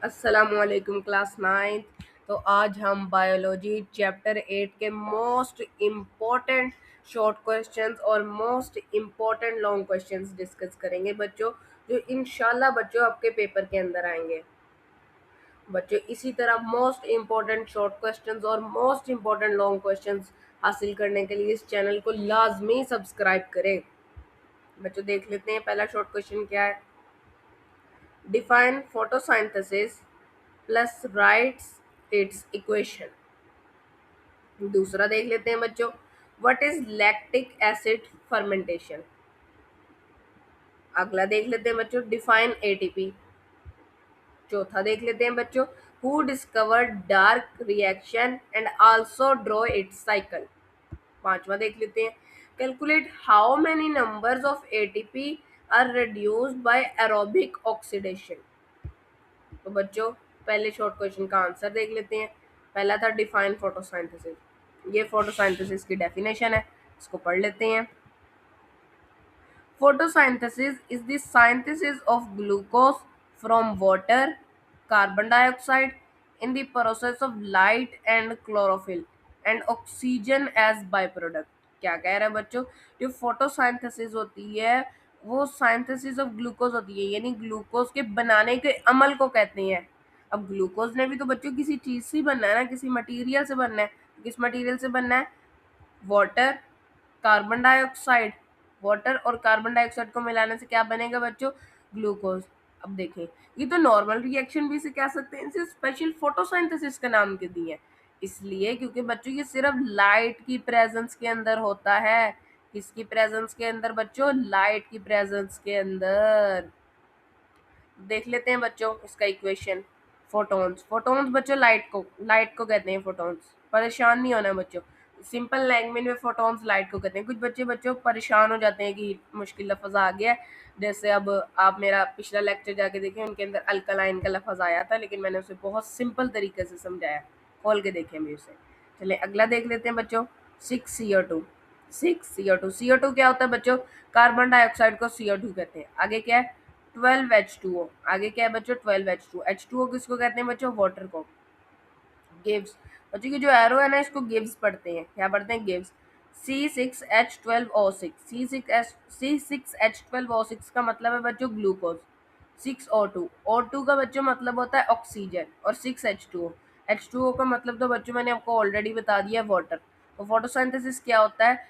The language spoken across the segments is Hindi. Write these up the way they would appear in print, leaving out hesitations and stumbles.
अस्सलामुअलैकुम क्लास 9th। तो आज हम बायोलॉजी चैप्टर 8 के मोस्ट इम्पॉर्टेंट शॉर्ट क्वेश्चंस और most important long questions discuss करेंगे बच्चों, जो इंशाल्लाह बच्चों आपके पेपर के अंदर आएंगे। बच्चों इसी तरह मोस्ट इम्पॉर्टेंट शॉर्ट क्वेश्चंस और मोस्ट इम्पॉर्टेंट लॉन्ग क्वेश्चंस हासिल करने के लिए इस चैनल को लाजमी सब्सक्राइब करें। बच्चों देख लेते हैं पहला शॉर्ट क्वेश्चन क्या है। Define photosynthesis plus rights it's equation. दूसरा देख लेते हैं बच्चों, what is lactic acid fermentation. अगला देख लेते हैं बच्चों, डिफाइन एटीपी। चौथा देख लेते हैं बच्चों, who discovered dark reaction and also draw its cycle. पांचवा देख लेते हैं, calculate how many numbers of ATP are reduced by aerobic oxidation. तो बच्चों पहले शॉर्ट क्वेश्चन का आंसर देख लेते हैं। पहला था डिफाइन फोटोसिंथेसिस, ये फोटोसिंथेसिस की डेफिनेशन है, इसको पढ़ लेते हैं। Photosynthesis is the synthesis of glucose from water, carbon dioxide in the process of light and chlorophyll and oxygen as by product. क्या कह रहे हैं बच्चों, जो फोटोसिंथेसिस होती है वो सिंथेसिस ऑफ ग्लूकोज होती है, यानी ग्लूकोज के बनाने के अमल को कहते हैं। अब ग्लूकोज ने भी तो बच्चों किसी चीज से बनना है ना, किसी मटेरियल से बनना है। किस मटेरियल से बनना है? Water, carbon dioxide. वाटर और कार्बन डाइऑक्साइड को मिलाने से क्या बनेगा बच्चों? ग्लूकोज। अब देखें, ये तो नॉर्मल रिएक्शन भी इसे कह सकते हैं, इसे स्पेशल फोटोसिंथेसिस का नाम क्यों दिया है? इसलिए क्योंकि बच्चों ये सिर्फ लाइट की प्रेजेंस के अंदर होता है। किसकी प्रेजेंस के अंदर बच्चों? लाइट की प्रेजेंस के अंदर। देख लेते हैं बच्चों इसका इक्वेशन। फोटॉन्स, फोटॉन्स बच्चों लाइट को कहते हैं फोटॉन्स। परेशान नहीं होना बच्चों, सिंपल लैंग्वेज में फोटॉन्स लाइट को कहते हैं। कुछ बच्चे बच्चों परेशान हो जाते हैं कि मुश्किल लफ्ज आ गया है। जैसे अब आप मेरा पिछला लेक्चर जाके देखें, उनके अंदर अल्कलाइन का लफ्ज आया था, लेकिन मैंने उसे बहुत सिंपल तरीके से समझाया। खोल के देखें भी उसे। चलिए अगला देख लेते हैं बच्चों, 6CO2। 6CO2 क्या होता है बच्चों? कार्बन डाइऑक्साइड को CO2 कहते हैं। आगे क्या है? 12H2O। आगे क्या है बच्चों? 12H2O। H2O किसको कहते हैं बच्चों? वाटर को। गिव्स, बच्चों की जो एरो है ना, इसको गिव्स पढ़ते हैं। क्या पढ़ते हैं? गिव्स। C6H12O6। C6H12O6 का मतलब है बच्चों ग्लूकोज। 6O2, O2 का बच्चों मतलब होता है ऑक्सीजन, और 6H2O। H2O का मतलब तो बच्चों मैंने आपको ऑलरेडी बता दिया, वाटर। तो फोटोसिंथेसिस क्या होता है?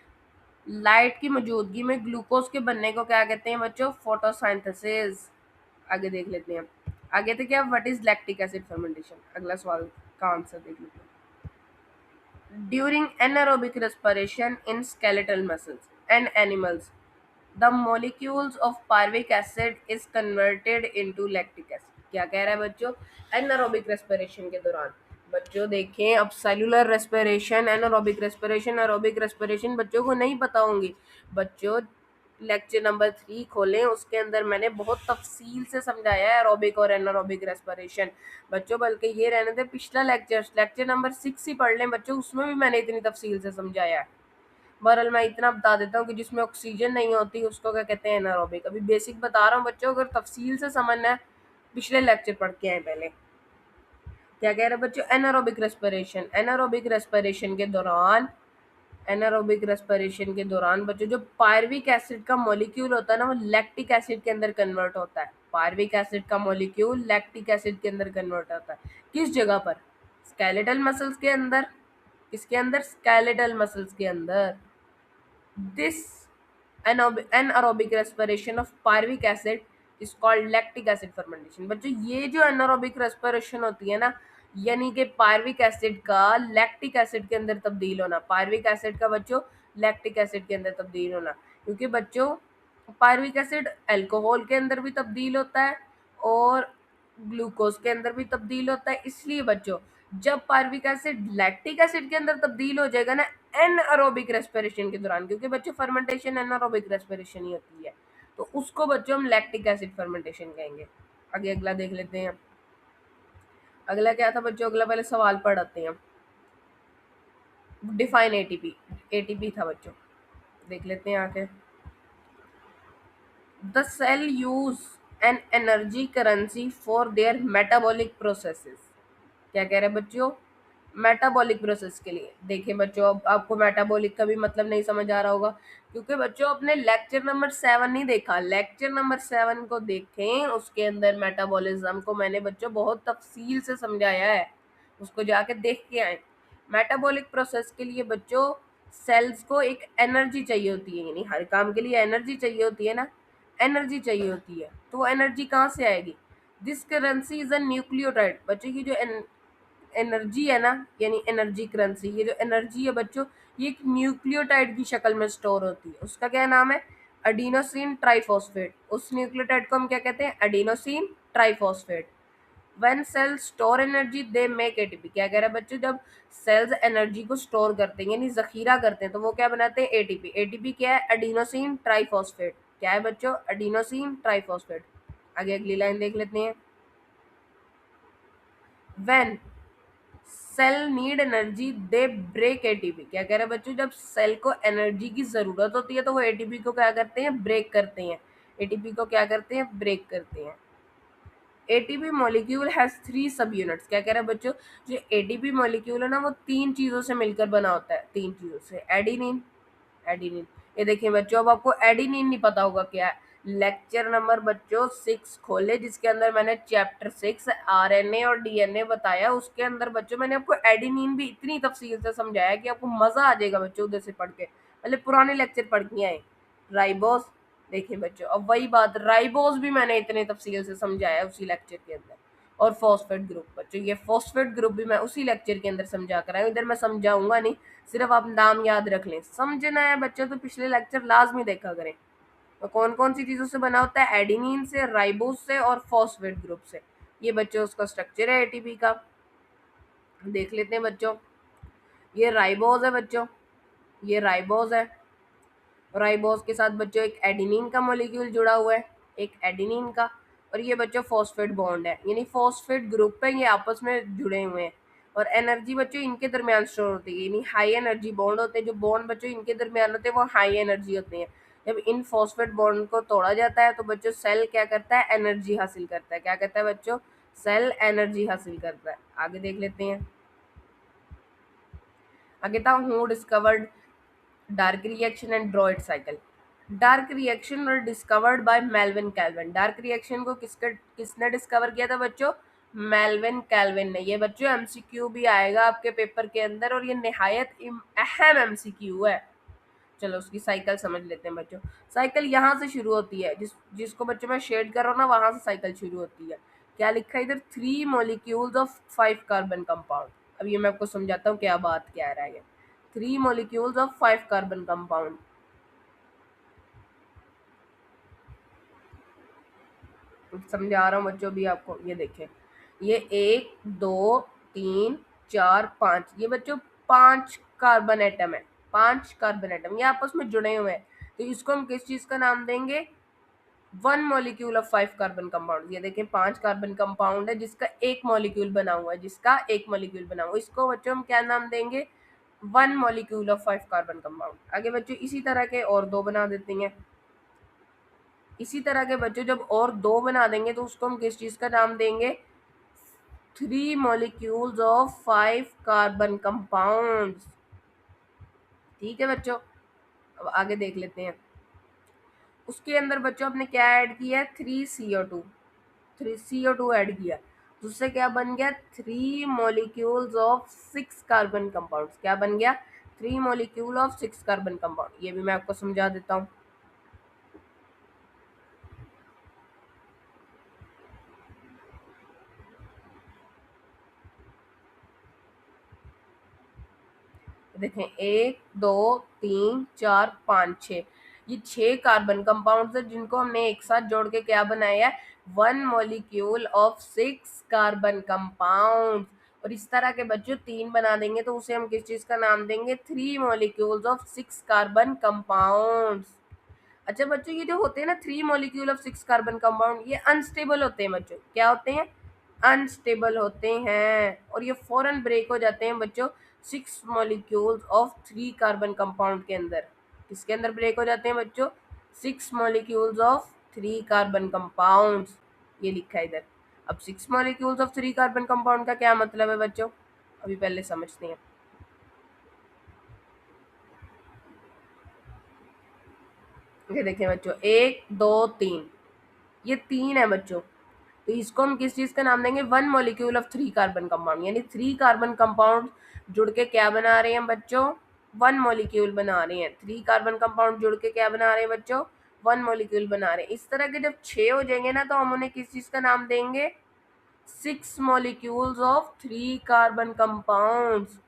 लाइट की मौजूदगी में ग्लूकोज के बनने को क्या कहते हैं बच्चों? फोटोसिंथेसिस। आगे देख लेते हैं। आगे तो क्या, what is lactic acid fermentation. अगला सवाल का आंसर देख लेते हैं। During anaerobic respiration in skeletal muscles and animals the molecules of पार्विक acid is converted into lactic acid. क्या कह रहा है बच्चों? एनारोबिक रेस्पिरेशन के दौरान बच्चों देखें, अब cellular respiration, anaerobic respiration, aerobic respiration बच्चों को नहीं पता होंगी। बच्चों लेक्चर नंबर 3 खोलें, उसके अंदर मैंने बहुत तफसील से समझाया है एरोबिक और एनारोबिक रेस्पिरेशन। बच्चों बल्कि ये रहने दे, पिछला लेक्चर नंबर 6 ही पढ़ लें बच्चों, उसमें भी मैंने इतनी तफसील से समझाया है। बहरहाल मैं इतना बता देता हूँ कि जिसमें ऑक्सीजन नहीं होती उसको क्या कहते हैं? एनारोबिक। अभी बेसिक बता रहा हूँ बच्चों, अगर तफसील से समझना है पिछले लेक्चर पढ़ के आए पहले। क्या कह रहे हैं बच्चों? Anaerobic respiration. एनारोबिक रेस्पिरेशन के दौरान बच्चों जो पायरविक एसिड का मॉलिक्यूल होता है ना, वो लैक्टिक एसिड के अंदर कन्वर्ट होता है। पायरविक एसिड का मॉलिक्यूल लैक्टिक एसिड के अंदर कन्वर्ट होता है। किस जगह पर? स्केलेटल मसल्स के अंदर। किसके अंदर? स्केलेटल मसल्स के अंदर। This anaerobic respiration of pyruvic acid is called lactic acid fermentation। बच्चों ये जो anaerobic respiration होती है ना, यानी कि पायरविक एसिड का लैक्टिक एसिड के अंदर तब्दील होना। पायरविक एसिड का बच्चों लैक्टिक एसिड के अंदर तब्दील होना, क्योंकि बच्चों पायरविक एसिड अल्कोहल के अंदर भी तब्दील होता है और ग्लूकोज के अंदर भी तब्दील होता है। इसलिए बच्चों जब पायरविक एसिड लैक्टिक एसिड के अंदर तब्दील हो जाएगा ना एनएरोबिक रेस्पिरेशन के दौरान, क्योंकि बच्चों फर्मेंटेशन एनारोबिक रेस्पिरेशन ही होती है, तो उसको बच्चों हम लैक्टिक एसिड फर्मेंटेशन कहेंगे। आगे अगला देख लेते हैं। अगला क्या था बच्चों? अगला पहले सवाल पढ़ाते हैं। Define ATP. एटीपी था बच्चों, देख लेते हैं आगे। The cell use an energy currency for their metabolic processes. क्या कह रहे हैं बच्चों? मेटाबॉलिक प्रोसेस के लिए। देखिए बच्चों, अब आपको मेटाबॉलिक का भी मतलब नहीं समझ आ रहा होगा, क्योंकि बच्चों अपने लेक्चर नंबर 7 नहीं देखा। लेक्चर नंबर 7 को देखें, उसके अंदर मेटाबॉलिज्म को मैंने बच्चों बहुत तफसील से समझाया है, उसको जाके देख के आए। मेटाबॉलिक प्रोसेस के लिए बच्चों सेल्स को एक एनर्जी चाहिए होती है, यानी हर काम के लिए एनर्जी चाहिए होती है ना, एनर्जी चाहिए होती है। तो वो एनर्जी कहाँ से आएगी? This currency is a nucleotide. बच्चों की जो एनर्जी है ना, यानी एनर्जी करेंसी, ये जो एनर्जी है बच्चों, ये एक न्यूक्लियोटाइड की शक्ल में स्टोर होती है। उसका क्या नाम है? Adenosine triphosphate. उस न्यूक्लियोटाइड को हम क्या कहते हैं? Adenosine triphosphate. When cells store energy they make ATP. क्या कह रहे हैं बच्चों? जब सेल्स एनर्जी को स्टोर करते हैं यानी जखीरा करते हैं, तो वो क्या बनाते हैं? एटीपी। एटीपी क्या है? Adenosine triphosphate. क्या है बच्चों? Adenosine triphosphate. आगे अगली लाइन देख लेते हैं। When cell need energy they break ATP. क्या कह रहे हैं बच्चों? जब सेल को एनर्जी की जरूरत होती है तो वो एटीपी को क्या करते हैं? ब्रेक करते हैं। एटीपी को क्या करते हैं? ब्रेक करते हैं। एटीपी मॉलिक्यूल हैज 3 सब यूनिट्स। क्या कह रहे हैं बच्चों? जो एटीपी मॉलिक्यूल है ना, वो 3 चीजों से मिलकर बना होता है। 3 चीजों से। Adenine, adenine. ये देखिए बच्चों, अब आपको एडिनिन नहीं पता होगा क्या है। लेक्चर नंबर बच्चों 6 खोले, जिसके अंदर मैंने चैप्टर 6 आरएनए और डीएनए बताया। उसके अंदर बच्चों मैंने आपको एडिनिन भी इतनी तफसील से समझाया कि आपको मजा आ जाएगा बच्चों उधर से पढ़ के। मतलब पुराने लेक्चर पढ़ के आए। राइबोस। देखिए बच्चों, अब वही बात, राइबोस भी मैंने इतने तफसील से समझाया उसी लेक्चर के अंदर। और फॉस्फेट ग्रुप बच्चों, ये फॉस्फेट ग्रुप भी मैं उसी लेक्चर के अंदर समझा कर आया। इधर मैं समझाऊंगा नहीं, सिर्फ आप नाम याद रख लें। समझना है बच्चों तो पिछले लेक्चर लाजमी देखा करें। तो कौन कौन सी चीजों से बना होता है? एडिनिन से, राइबोस से और फॉस्फेट ग्रुप से। ये बच्चों उसका स्ट्रक्चर है एटीपी का। देख लेते हैं बच्चों। ये राइबोस है बच्चों, ये राइबोस है। राइबोस के साथ बच्चों एक एडिनिन का मॉलिक्यूल जुड़ा हुआ है, एक एडिनिन का। और ये बच्चों फॉस्फेट बॉन्ड है, यानी फॉस्फेट ग्रुप है, ये आपस में जुड़े हुए हैं। और एनर्जी बच्चों इनके दरमियान स्टोर होती है, यानी हाई एनर्जी बॉन्ड होते हैं। जो बॉन्ड बच्चों इनके दरमियान होते हैं वो हाई एनर्जी होते हैं। जब इन फॉस्फेट बॉन्ड को तोड़ा जाता है तो बच्चों सेल क्या करता है? एनर्जी हासिल करता है। क्या कहता है बच्चों? सेल एनर्जी हासिल करता है। आगे देख लेते हैं। आगे था who discovered dark reaction and droid cycle. Dark reaction और discovered by Melvin Calvin. Dark reaction को किसने डिस्कवर किया था बच्चों? मेल्विन कैल्विन ने। ये बच्चों एमसीक्यू भी आएगा आपके पेपर के अंदर, और ये निहायत अहम एमसीक्यू है। चलो उसकी साइकिल समझ लेते हैं बच्चों। साइकिल यहाँ से शुरू होती है, जिसको बच्चों मैं शेड कर रहा हूँ ना, वहां से साइकिल शुरू होती है। क्या लिखा है इधर? 3 मॉलिक्यूल्स ऑफ 5 कार्बन कंपाउंड। अब ये मैं आपको समझाता हूँ क्या बात क्या रहा है। 3 मॉलिक्यूल्स ऑफ 5 कार्बन कंपाउंड। समझा रहा हूँ बच्चों भी आपको। ये देखें, ये 1 2 3 4 5, ये बच्चों 5 कार्बन एटम है। 5 कार्बन एटम ये आपस में जुड़े हुए हैं। तो इसको हम किस चीज का नाम देंगे? 1 मॉलिक्यूल ऑफ 5 कार्बन कंपाउंड। ये देखें 5 कार्बन कंपाउंड है जिसका एक मॉलिक्यूल बना हुआ है, जिसका एक मॉलिक्यूल बना हुआ है। इसको बच्चों हम क्या नाम देंगे? 1 मॉलिक्यूल ऑफ 5 कार्बन कंपाउंड। आगे बच्चों इसी तरह के और दो बना देते हैं। इसी तरह के बच्चों जब और दो बना देंगे तो उसको हम किस चीज का नाम देंगे? 3 मॉलिक्यूल्स ऑफ 5 कार्बन कंपाउंड्स। ठीक है बच्चों, अब आगे देख लेते हैं। उसके अंदर बच्चों आपने क्या ऐड किया है? 3 CO2। 3 CO2 ऐड किया, तो उससे क्या बन गया? 3 मॉलिक्यूल्स ऑफ 6 कार्बन कंपाउंड। क्या बन गया? 3 मॉलिक्यूल ऑफ 6 कार्बन कंपाउंड। ये भी मैं आपको समझा देता हूँ। देखें 1 2 3 4 5 6, ये 6 कार्बन कंपाउंड है जिनको हमने एक साथ जोड़ के क्या बनाया है? 1 मॉलिक्यूल ऑफ 6 कार्बन कंपाउंड। और इस तरह के बच्चों 3 बना देंगे तो उसे हम किस चीज का नाम देंगे? 3 मॉलिक्यूल्स ऑफ 6 कार्बन कंपाउंड। अच्छा बच्चों, ये जो होते हैं ना 3 मॉलिक्यूल ऑफ 6 कार्बन कंपाउंड, ये अनस्टेबल होते हैं बच्चों। क्या होते हैं? अनस्टेबल होते हैं, और ये फौरन ब्रेक हो जाते हैं बच्चों 6 मॉलिक्यूल्स ऑफ 3 कार्बन कंपाउंड के अंदर। किसके अंदर ब्रेक हो जाते हैं बच्चों? 6 molecules of three carbon compounds, ये लिखा है इधर। अब 6 molecules of three carbon compound का क्या मतलब है बच्चों, अभी पहले समझते हैं। ये देखें बच्चों, 1 2 3, ये 3 है बच्चों। तो इसको हम किस चीज का नाम देंगे, one molecule of three carbon compound, यानी थ्री कार्बन कंपाउंड जुड़ के क्या बना रहे हैं बच्चों, वन मॉलिक्यूल बना रहे हैं। थ्री कार्बन कंपाउंड जुड़ के क्या बना रहे हैं बच्चों, वन मॉलिक्यूल बना रहे हैं। इस तरह के जब 6 हो जाएंगे ना, तो हम उन्हें किस चीज का नाम देंगे, 6 molecules of three carbon compounds.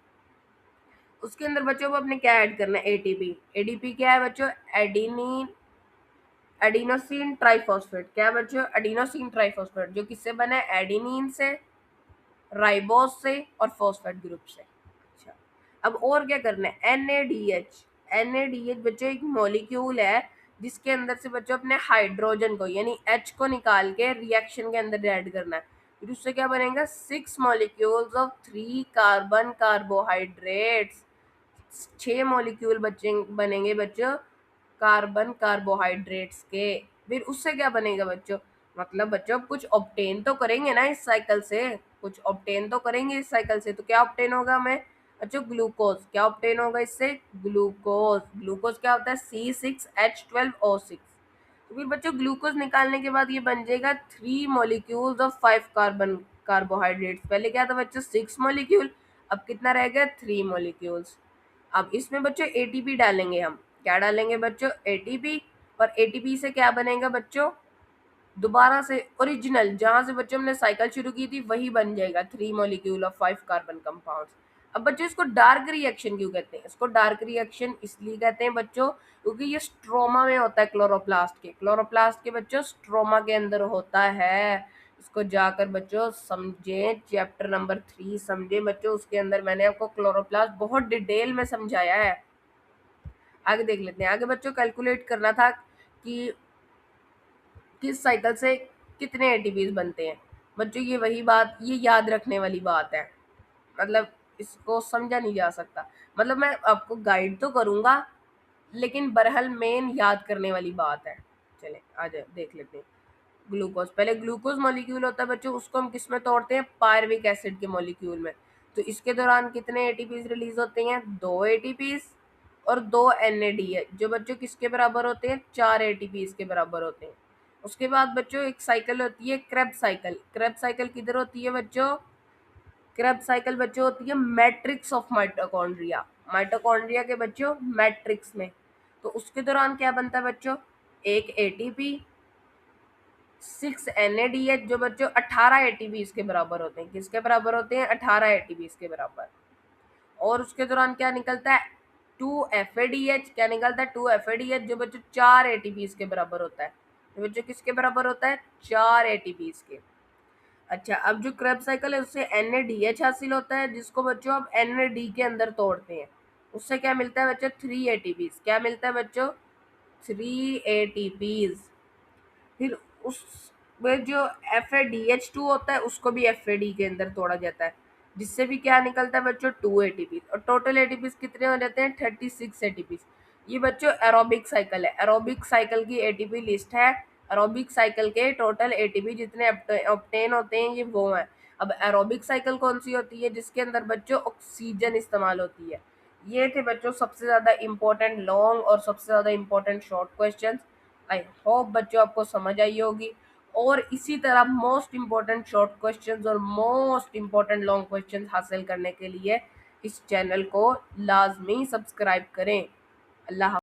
उसके अंदर बच्चों को अपने क्या ऐड करना है, एटीपी। एडीपी क्या है बच्चों, एडिनिन, एडिनोसिन ट्राइफॉस्फेट। क्या है बच्चों, एडिनोसिन ट्राइफॉस्फेट, जो किससे बना है, एडिनिन से, राइबोस से और फॉस्फेट ग्रुप से। अच्छा, अब और क्या करना है, NADH। NADH बच्चों एक मॉलिक्यूल है जिसके अंदर से बच्चों अपने हाइड्रोजन को यानी H को निकाल के रिएक्शन के अंदर ऐड करना है। फिर उससे क्या बनेगा, 6 molecules of three carbon carbohydrates. 6 molecule बचे बनेंगे बच्चों कार्बन कार्बोहाइड्रेट्स के। फिर उससे क्या बनेगा बच्चों, मतलब बच्चों कुछ ऑब्टेन तो करेंगे ना इस साइकिल से, कुछ ऑब्टेन तो करेंगे इस साइकिल से। तो क्या ऑब्टेन होगा हमें बच्चों, ग्लूकोज। क्या ऑब्टेन होगा इससे, ग्लूकोज। ग्लूकोज क्या होता है, C6H12O6। तो फिर बच्चों ग्लूकोज निकालने के बाद ये बन जाएगा 3 मॉलिक्यूल्स ऑफ 5 कार्बन कार्बोहाइड्रेट्स। पहले क्या था बच्चों, 6 मॉलिक्यूल, अब कितना रह गया, 3 मॉलिक्यूल्स। अब इसमें बच्चों एटीपी डालेंगे हम। क्या डालेंगे बच्चों, एटीपी। और एटीपी से क्या बनेगा बच्चों, दोबारा से ओरिजिनल जहां से बच्चों हमने साइकिल शुरू की थी वही बन जाएगा, 3 मॉलिक्यूल ऑफ 5 कार्बन कंपाउंड्स। अब बच्चों इसको डार्क रिएक्शन क्यों कहते हैं, इसको डार्क रिएक्शन इसलिए कहते हैं बच्चों क्योंकि ये स्ट्रोमा में होता है, क्लोरोप्लास्ट के, क्लोरोप्लास्ट के बच्चों स्ट्रोमा के अंदर होता है। इसको जाकर बच्चों समझे, चैप्टर नंबर 3 समझे बच्चों, उसके अंदर मैंने आपको क्लोरोप्लास्ट बहुत डिटेल में समझाया है। आगे देख लेते हैं। आगे बच्चों कैलकुलेट करना था कि किस साइकिल से कितने एटीपीज बनते हैं। बच्चों ये वही बात, ये याद रखने वाली बात है, मतलब इसको समझा नहीं जा सकता। मतलब मैं आपको गाइड तो करूंगा लेकिन बरहल मेन याद करने वाली बात है। चले आ जाए देख लेते हैं। ग्लूकोज, पहले ग्लूकोज मॉलिक्यूल होता है बच्चों, उसको हम किस में तोड़ते हैं, पायरविक एसिड के मॉलिक्यूल में। तो इसके दौरान कितने एटीपीज रिलीज होते हैं, 2 एटीपीज और 2 NADH, जो बच्चों किसके बराबर होते हैं, 4 एटीपीज के बराबर होते हैं। उसके बाद बच्चों एक साइकिल होती है क्रेब्स साइकिल। क्रेब्स साइकिल किधर होती है बच्चों, क्रेब्स साइकिल बच्चों होती है मैट्रिक्स ऑफ माइटोकॉन्ड्रिया, माइटोकॉन्ड्रिया के बच्चों मैट्रिक्स में। तो उसके दौरान क्या बनता है बच्चों, एक एटीपी, 6 NADH, जो बच्चों 18 एटीपीज के बराबर होते हैं। किसके बराबर होते हैं, 18 एटीपीज के बराबर। और उसके दौरान क्या निकलता है, 2 FADH। क्या निकलता है, 2 FADH, जो बच्चों 4 एटीपीज के बराबर होता है। तो बच्चों किसके बराबर होता है, 4 एटीपीज के। अच्छा, अब जो क्रेब साइकिल है उससे NADH हासिल होता है, जिसको बच्चों अब NAD के अंदर तोड़ते हैं। उससे क्या मिलता है बच्चों, 3 एटीपीज। क्या मिलता है बच्चों, 3 एटीपीज। फिर उसमें जो FADH2 होता है उसको भी FAD के अंदर तोड़ा जाता है, जिससे भी क्या निकलता है बच्चों, 2 एटीपीज। और टोटल एटीपीज कितने हो जाते हैं, 36 एटीपीज। ये बच्चों एरोबिक साइकिल है, एरोबिक साइकिल की एटीपी लिस्ट है। एरोबिक साइकिल के टोटल एटीपी जितने ऑब्टेन होते हैं ये वो है। अब एरोबिक साइकिल कौन सी होती है, जिसके अंदर बच्चों ऑक्सीजन इस्तेमाल होती है। ये थे बच्चों सबसे ज्यादा इंपॉर्टेंट लॉन्ग और सबसे ज्यादा important short questions. I hope बच्चों आपको समझ आई होगी। और इसी तरह मोस्ट इम्पॉर्टेंट शॉर्ट क्वेश्चंस और मोस्ट इम्पॉर्टेंट लॉन्ग क्वेश्चंस हासिल करने के लिए इस चैनल को लाजमी सब्सक्राइब करें। अल्लाह